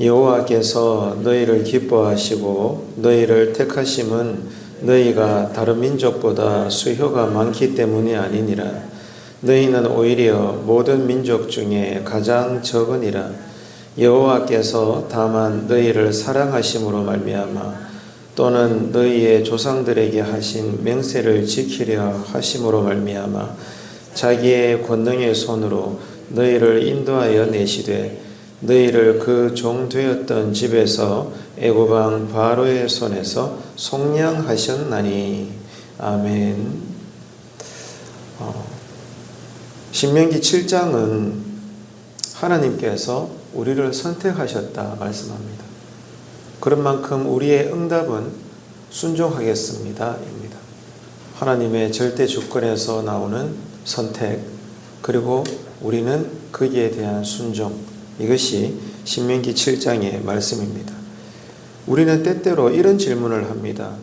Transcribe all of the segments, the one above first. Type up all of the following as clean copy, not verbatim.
여호와께서 너희를 기뻐하시고 너희를 택하심은 너희가 다른 민족보다 수효가 많기 때문이 아니니라. 너희는 오히려 모든 민족 중에 가장 적으니라. 여호와께서 다만 너희를 사랑하심으로 말미암아 또는 너희의 조상들에게 하신 맹세를 지키려 하심으로 말미암아 자기의 권능의 손으로 너희를 인도하여 내시되 너희를 그 종 되었던 집에서 애굽 왕 바로의 손에서 속량하셨나니. 아멘. 신명기 7장은 하나님께서 우리를 선택하셨다 말씀합니다. 그런 만큼 우리의 응답은 순종하겠습니다 입니다. 하나님의 절대 주권에서 나오는 선택, 그리고 우리는 거기에 대한 순종, 이것이 신명기 7장의 말씀입니다. 우리는 때때로 이런 질문을 합니다.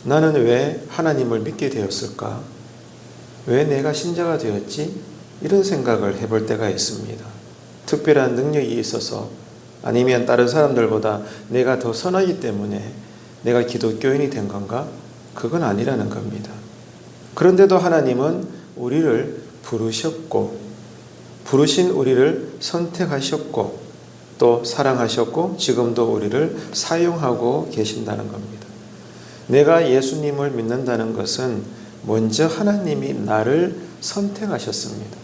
나는 왜 하나님을 믿게 되었을까? 왜 내가 신자가 되었지? 이런 생각을 해볼 때가 있습니다. 특별한 능력이 있어서, 아니면 다른 사람들보다 내가 더 선하기 때문에 내가 기독교인이 된 건가? 그건 아니라는 겁니다. 그런데도 하나님은 우리를 부르셨고, 부르신 우리를 선택하셨고 또 사랑하셨고 지금도 우리를 사용하고 계신다는 겁니다. 내가 예수님을 믿는다는 것은 먼저 하나님이 나를 선택하셨습니다.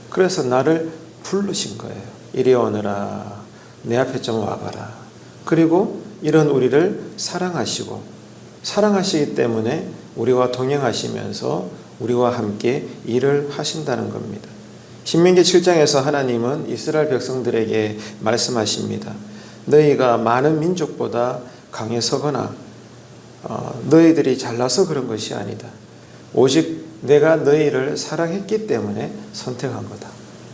그래서 나를 부르신 거예요. 이리 오너라, 내 앞에 좀 와봐라. 그리고 이런 우리를 사랑하시기 때문에 우리와 동행하시면서 우리와 함께 일을 하신다는 겁니다. 신명기 7장에서 하나님은 이스라엘 백성들에게 말씀하십니다. 너희가 많은 민족보다 강해서거나 너희들이 잘나서 그런 것이 아니다. 오직 내가 너희를 사랑했기 때문에 선택한 거다.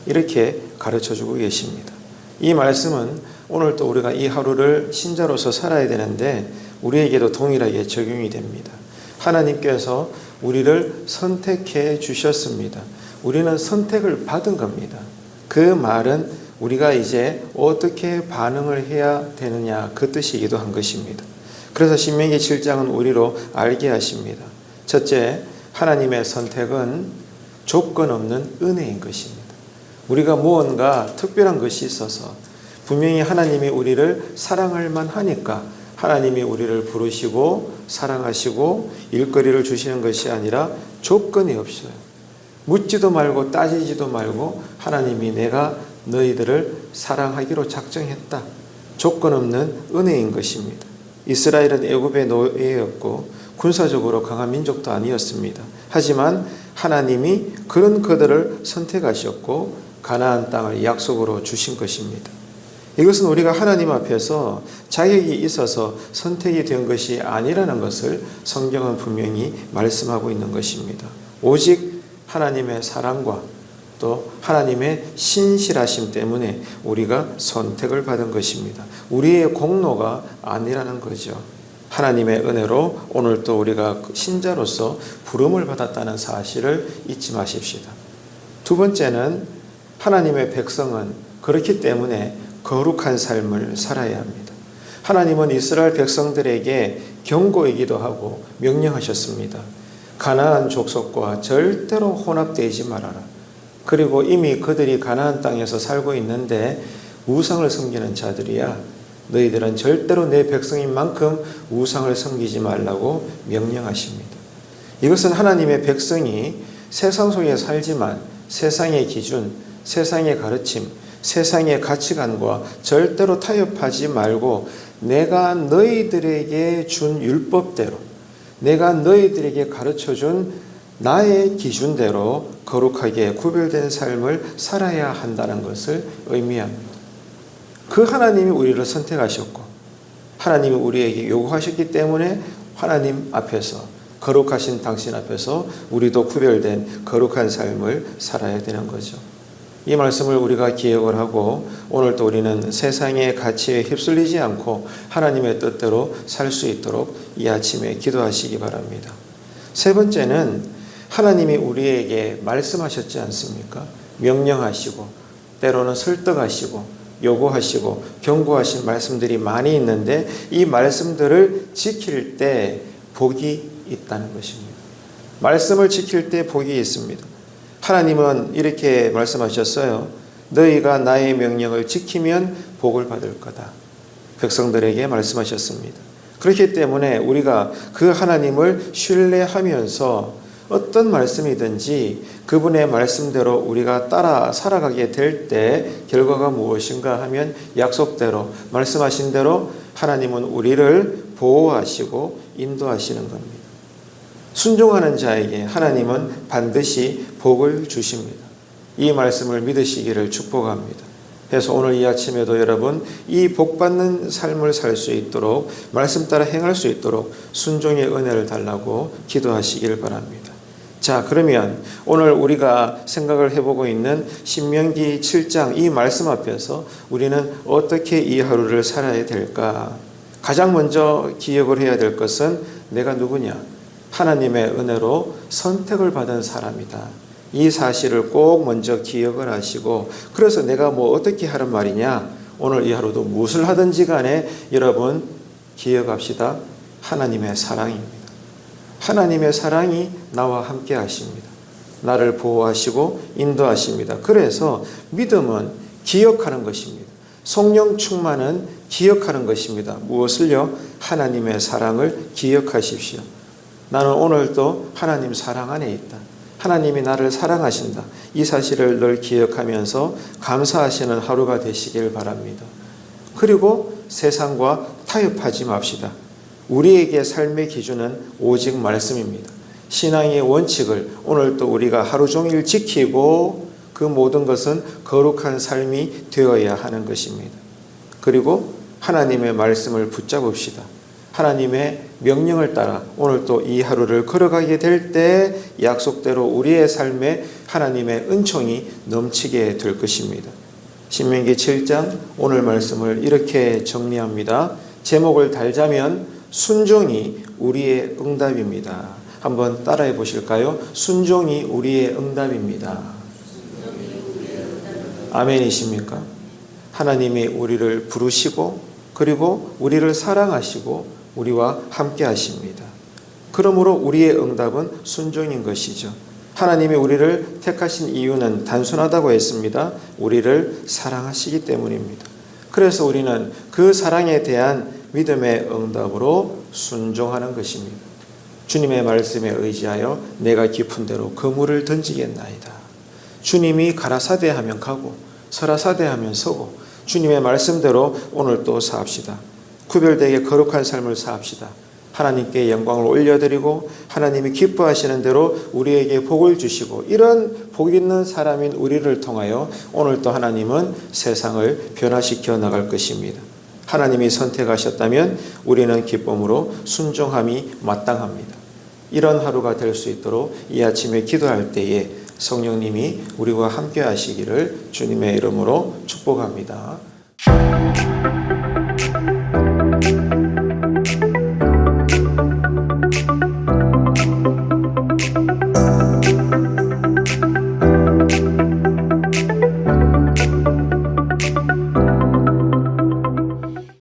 이렇게 가르쳐주고 계십니다. 이 말씀은 오늘 또 우리가 이 하루를 신자로서 살아야 되는데 우리에게도 동일하게 적용이 됩니다. 하나님께서 우리를 선택해 주셨습니다. 우리는 선택을 받은 겁니다. 그 말은 우리가 이제 어떻게 반응을 해야 되느냐, 그 뜻이기도 한 것입니다. 그래서 신명기 7장은 우리로 알게 하십니다. 첫째, 하나님의 선택은 조건 없는 은혜인 것입니다. 우리가 무언가 특별한 것이 있어서 분명히 하나님이 우리를 사랑할 만하니까 하나님이 우리를 부르시고 사랑하시고 일거리를 주시는 것이 아니라 조건이 없어요. 묻지도 말고 따지지도 말고 하나님이 내가 너희들을 사랑하기로 작정했다. 조건 없는 은혜인 것입니다. 이스라엘은 애굽의 노예였고 군사적으로 강한 민족도 아니었습니다. 하지만 하나님이 그런 그들을 선택하셨고 가나안 땅을 약속으로 주신 것입니다. 이것은 우리가 하나님 앞에서 자격이 있어서 선택이 된 것이 아니라는 것을 성경은 분명히 말씀하고 있는 것입니다. 오직 하나님의 사랑과 또 하나님의 신실하심 때문에 우리가 선택을 받은 것입니다. 우리의 공로가 아니라는 거죠. 하나님의 은혜로 오늘 또 우리가 신자로서 부름을 받았다는 사실을 잊지 마십시다. 두 번째는 하나님의 백성은 그렇기 때문에 거룩한 삶을 살아야 합니다. 하나님은 이스라엘 백성들에게 경고이기도 하고 명령하셨습니다. 가나안 족속과 절대로 혼합되지 말아라. 그리고 이미 그들이 가나안 땅에서 살고 있는데 우상을 섬기는 자들이야. 너희들은 절대로 내 백성인 만큼 우상을 섬기지 말라고 명령하십니다. 이것은 하나님의 백성이 세상 속에 살지만 세상의 기준, 세상의 가르침, 세상의 가치관과 절대로 타협하지 말고 내가 너희들에게 준 율법대로, 내가 너희들에게 가르쳐준 나의 기준대로 거룩하게 구별된 삶을 살아야 한다는 것을 의미합니다. 그 하나님이 우리를 선택하셨고 하나님이 우리에게 요구하셨기 때문에 하나님 앞에서, 거룩하신 당신 앞에서 우리도 구별된 거룩한 삶을 살아야 되는 거죠. 이 말씀을 우리가 기억을 하고 오늘 또 우리는 세상의 가치에 휩쓸리지 않고 하나님의 뜻대로 살 수 있도록 이 아침에 기도하시기 바랍니다. 세 번째는 하나님이 우리에게 말씀하셨지 않습니까? 명령하시고 때로는 설득하시고 요구하시고 경고하신 말씀들이 많이 있는데 이 말씀들을 지킬 때 복이 있다는 것입니다. 말씀을 지킬 때 복이 있습니다. 하나님은 이렇게 말씀하셨어요. 너희가 나의 명령을 지키면 복을 받을 거다. 백성들에게 말씀하셨습니다. 그렇기 때문에 우리가 그 하나님을 신뢰하면서 어떤 말씀이든지 그분의 말씀대로 우리가 따라 살아가게 될 때 결과가 무엇인가 하면 약속대로 말씀하신 대로 하나님은 우리를 보호하시고 인도하시는 겁니다. 순종하는 자에게 하나님은 반드시 복을 주십니다. 이 말씀을 믿으시기를 축복합니다. 그래서 오늘 이 아침에도 여러분 이 복받는 삶을 살 수 있도록 말씀 따라 행할 수 있도록 순종의 은혜를 달라고 기도하시길 바랍니다. 자, 그러면 오늘 우리가 생각을 해보고 있는 신명기 7장 이 말씀 앞에서 우리는 어떻게 이 하루를 살아야 될까? 가장 먼저 기억을 해야 될 것은 내가 누구냐? 하나님의 은혜로 선택을 받은 사람이다. 이 사실을 꼭 먼저 기억을 하시고 그래서 내가 뭐 어떻게 하란 말이냐? 오늘 이 하루도 무엇을 하든지 간에 여러분 기억합시다. 하나님의 사랑입니다. 하나님의 사랑이 나와 함께 하십니다. 나를 보호하시고 인도하십니다. 그래서 믿음은 기억하는 것입니다. 성령 충만은 기억하는 것입니다. 무엇을요? 하나님의 사랑을 기억하십시오. 나는 오늘도 하나님 사랑 안에 있다. 하나님이 나를 사랑하신다. 이 사실을 늘 기억하면서 감사하시는 하루가 되시길 바랍니다. 그리고 세상과 타협하지 맙시다. 우리에게 삶의 기준은 오직 말씀입니다. 신앙의 원칙을 오늘도 우리가 하루 종일 지키고 그 모든 것은 거룩한 삶이 되어야 하는 것입니다. 그리고 하나님의 말씀을 붙잡읍시다. 하나님의 명령을 따라 오늘도 이 하루를 걸어가게 될 때 약속대로 우리의 삶에 하나님의 은총이 넘치게 될 것입니다. 신명기 7장 오늘 말씀을 이렇게 정리합니다. 제목을 달자면 순종이 우리의 응답입니다. 한번 따라해 보실까요? 순종이 우리의 응답입니다. 아멘이십니까? 하나님이 우리를 부르시고 그리고 우리를 사랑하시고 우리와 함께 하십니다. 그러므로 우리의 응답은 순종인 것이죠. 하나님이 우리를 택하신 이유는 단순하다고 했습니다. 우리를 사랑하시기 때문입니다. 그래서 우리는 그 사랑에 대한 믿음의 응답으로 순종하는 것입니다. 주님의 말씀에 의지하여 내가 깊은 데로 그물을 던지겠나이다. 주님이 가라사대 하면 가고 서라사대 하면 서고 주님의 말씀대로 오늘 또 사합시다. 구별되게 거룩한 삶을 사합시다. 하나님께 영광을 올려드리고 하나님이 기뻐하시는 대로 우리에게 복을 주시고 이런 복 있는 사람인 우리를 통하여 오늘 또 하나님은 세상을 변화시켜 나갈 것입니다. 하나님이 선택하셨다면 우리는 기쁨으로 순종함이 마땅합니다. 이런 하루가 될 수 있도록 이 아침에 기도할 때에 성령님이 우리와 함께 하시기를 주님의 이름으로 축복합니다.